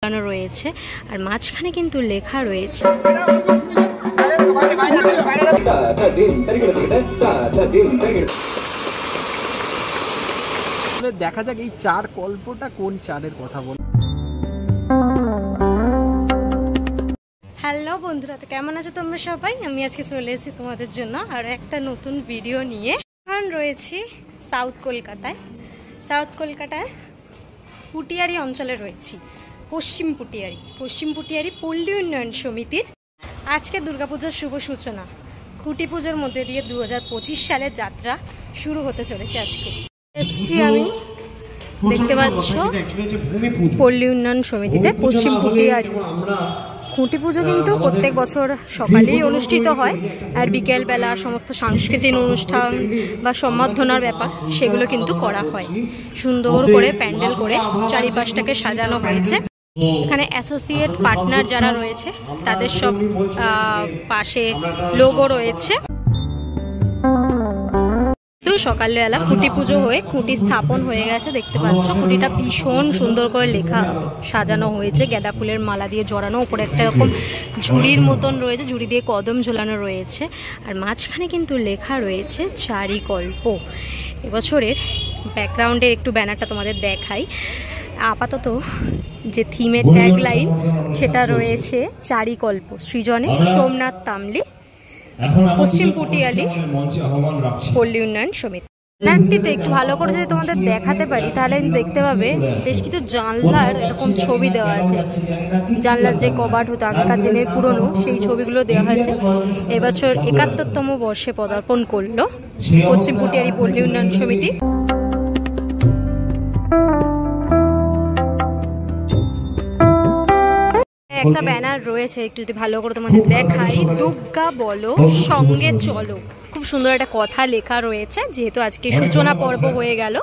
লাগানো রয়েছে আর মাঝখানে কিন্তু লেখা রয়েছে দেখা যাক এই চার কল্পটা কোন চারের কথা বল। হ্যালো বন্ধুরা, তো কেমন আছো তোমরা সবাই? আমি আজকে চলে এসেছি তোমাদের জন্য আর একটা নতুন ভিডিও নিয়ে। এখন রয়েছি সাউথ কলকাতায় পুটিয়ারি অঞ্চলে রয়েছি। পশ্চিম পুটিয়ারি পল্লী উন্নয়ন সমিতির আজকে দুর্গাপুজোর শুভ সূচনা। খুঁটি পুজোর মধ্যে দিয়ে 2025 সালের যাত্রা শুরু হতে চলেছে। আজকে এসছি আমি, দেখতে পাচ্ছ পল্লী উন্নয়ন সমিতিতে পশ্চিম পুটিয়ারি। খুঁটি পুজো কিন্তু প্রত্যেক বছর সকালেই অনুষ্ঠিত হয় আর বিকেলবেলা সমস্ত সাংস্কৃতিক অনুষ্ঠান বা সম্বর্ধনার ব্যাপার সেগুলো কিন্তু করা হয়। সুন্দর করে প্যান্ডেল করে চারিপাশটাকে সাজানো হয়েছে। এখানে অ্যাসোসিয়েট পার্টনার যারা রয়েছে তাদের সব পাশে লোগো রয়েছে। সকালবেলা খুঁটি পুজো হয়ে খুঁটি স্থাপন হয়ে গেছে, দেখতে পাচ্ছ। খুঁটিটা ভীষণ সুন্দর করে লেখা সাজানো হয়েছে, গাঁদা ফুলের মালা দিয়ে জড়ানো। উপরে একটা এরকম ঝুড়ির মতন রয়েছে, ঝুড়ি দিয়ে কদম ঝোলানো রয়েছে আর মাঝখানে কিন্তু লেখা রয়েছে চারিকল্প। এবছরের ব্যাকগ্রাউন্ডের একটু ব্যানারটা তোমাদের দেখাই। আপাতত যে থিমের ট্যাগলাইন সেটা রয়েছে চারিকল্প, সৃজনে সোমনাথ তামলি, পশ্চিম পুটিয়ারি পল্লী উন্নয়ন সমিতি। ব্যানারটিতে একটু ভালো করে যদি তোমাদের দেখাতে পারি তাহলে দেখতে পাবে বেশ কিছু জানলার এরকম ছবি দেওয়া আছে। জানলার যে কবাট হতো আগেকার দিনের পুরনো, সেই ছবিগুলো দেওয়া হয়েছে। এবছর ৭১তম বর্ষে পদার্পণ করলো পশ্চিম পুটিয়ারি পল্লী উন্নয়ন সমিতি। একটা ব্যানার রয়েছে, একটু যদি ভালো করে তোমাদের দেখাই, দুর্গা বলো সঙ্গে চলো। খুব সুন্দর একটা কথা লেখা রয়েছে, যেহেতু আজকে সূচনা পর্ব হয়ে গেল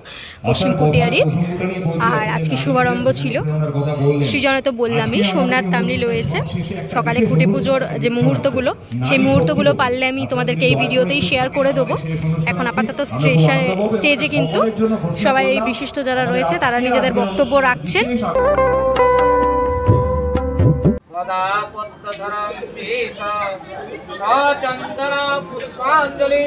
পশ্চিম পুটিয়ারির আর আজকে শুভারম্ভ ছিল। সৃজনে তো বললামই, সোমনাথ তামলি রয়েছে। সকালে খুঁটি পুজোর যে মুহূর্তগুলো, সেই মুহূর্তগুলো পারলে আমি তোমাদেরকে এই ভিডিওতেই শেয়ার করে দেবো। এখন আপাতত স্টেজে কিন্তু সবাই এই বিশিষ্ট যারা রয়েছে তারা নিজেদের বক্তব্য রাখছেন। পুষ্পাঞ্জলি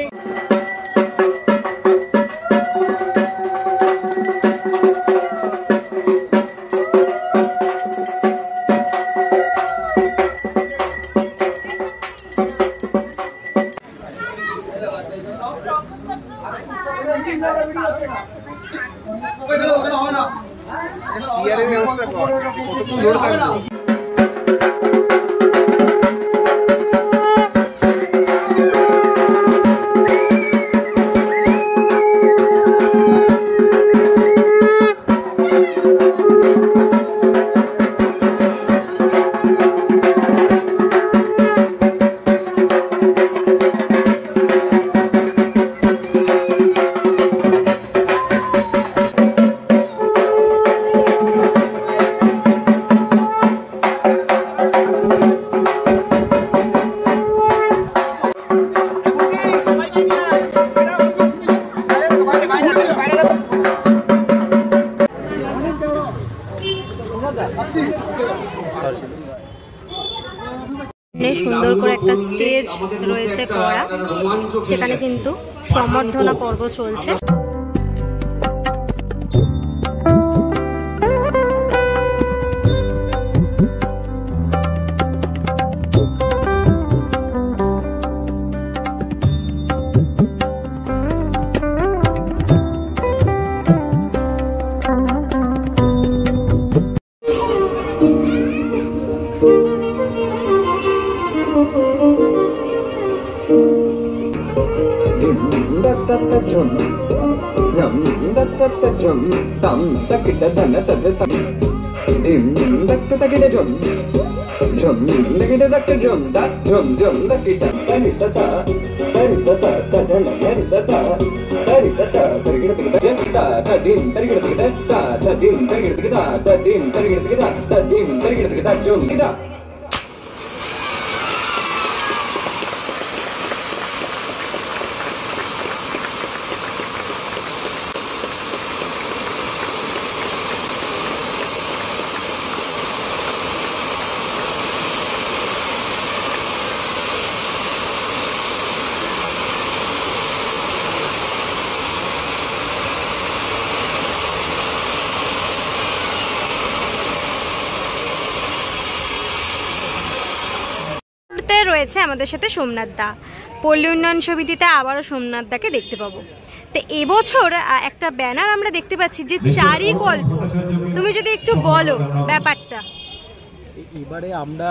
সুন্দর করে একটা স্টেজ রয়েছে করা, সেখানে কিন্তু সম্বর্ধনা পর্ব চলছে। রয়েছে আমাদের সাথে সোমনাথ দা। পল্লী উন্নয়ন সমিতিতে আবারও সোমনাথ দাকে দেখতে পাবো। তো এবছর একটা ব্যানার আমরা দেখতে পাচ্ছি যে চারি কল্প, তুমি যদি একটু বলো ব্যাপারটা। এবারে আমরা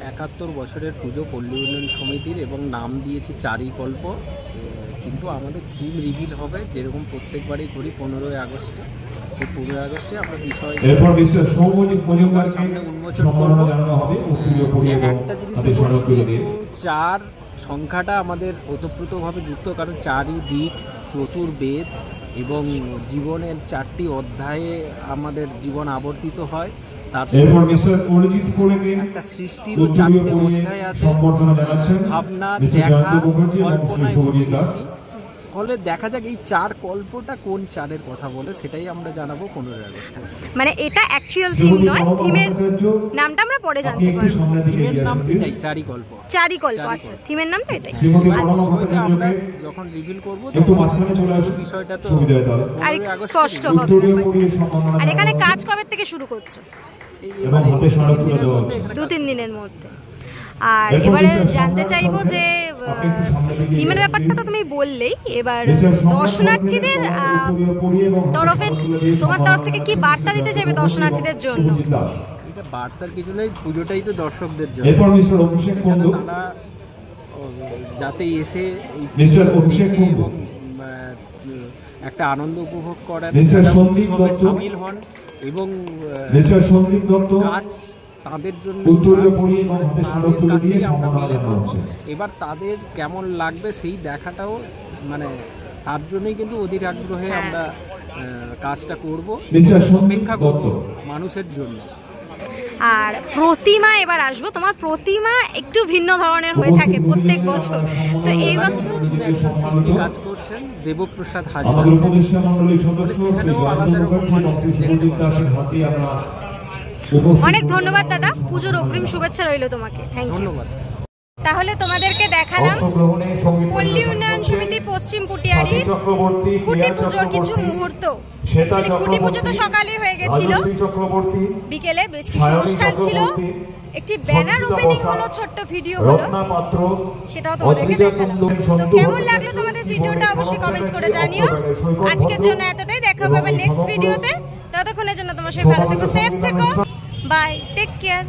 71 বছরের পুজো পল্লী উন্নয়ন সমিতির এবং নাম দিয়েছি চারি কল্প, কিন্তু আমাদের থিম রিভিল হবে যেরকম প্রত্যেকবারই করি 15ই আগস্টে। সেই 15ই আগস্টে আমরা বিষয় সামনে উন্মোচন করবো। একটা জিনিস চার সংখ্যাটা আমাদের ওতপ্রোতভাবে যুক্ত, কারণ চারি দিক, চতুর্বেদ এবং জীবনের 4টি অধ্যায়ে আমাদের জীবন আবর্তিত হয়। তারপর একটা সৃষ্টির 4টে অধ্যায় আছে, ভাবনা, দেখা, কল্পনা এবং সৃষ্টি। ফলে দেখা যাক এই চার কল্পটা কোন চারের কথা বলে, সেটাই আমরা জানাবো 15 আগস্ট। মানে এটা অ্যাকচুয়াল থিম নয়, থিমের নামটা আমরা পরে জানতে পারবো। থিমের নাম এটাই, চারি কল্প। চারি কল্প, আচ্ছা থিমের নামটা এটাই। আমরা যখন রিভিল করব তখন বিষয়টা তো আর স্পষ্ট হবে। আর এখানে কাজ কবে থেকে শুরু করছো? 2-3 দিনের মধ্যে। আর এবারে জানতে চাইবো যে থিমের ব্যাপারটা তো তুমি বললেই, এবার দর্শনার্থীদের তরফে, তোমার তরফ থেকে কি বার্তা দিতে চাইবে দর্শনার্থীদের জন্য? বার্তার কিছু নেই, পুজোটাই তো দর্শকদের জন্য, তারা যাতে এসে এই এবং একটা আনন্দ উপভোগ করার সামিল হন এবং কাজ তাদের জন্য এবার তাদের কেমন লাগবে সেই দেখাটাও, মানে তার জন্যই কিন্তু অধীর আগ্রহে আমরা কাজটা করব, অপেক্ষা করব মানুষের জন্য। আর প্রতিমা এবার আসবো, তোমার প্রতিমা একটু ভিন্ন ধরনের হয়ে থাকে প্রত্যেক বছর, তো এই বছর শিল্পী কাজ করছেন দেবপ্রসাদ হাজরা, সেখানেও আলাদা রকম মানুষ দেখতে পাবেন। অনেক ধন্যবাদ দাদা, পুজোর অগ্রিম শুভেচ্ছা রইল তোমাকে। Thank you. ধন্যবাদ। তাহলে তোমাদেরকে দেখালাম পল্লী উন্নয়ন সমিতি পশ্চিম পুটিয়ারি খুঁটি পুজোর কিছু মুহূর্ত। খুঁটি পুজো তো সকালে হয়ে গেছিল, বিকেলে বেশ কিছু অনুষ্ঠান ছিল, একটি ব্যানার ওপেনিং হলো, ছোট্ট ভিডিও হলো, সেটাও তোমাদেরকে দেখালাম। তো কেমন লাগলো তোমাদের ভিডিওটা অবশ্যই কমেন্ট করে জানিও। আজকের জন্য এতটাই, দেখা হবে নেক্সট ভিডিওতে। ততক্ষণের জন্য তোমার সাথে ভালো থেকো, সেফ থেকো, বাই, টেক কেয়ার।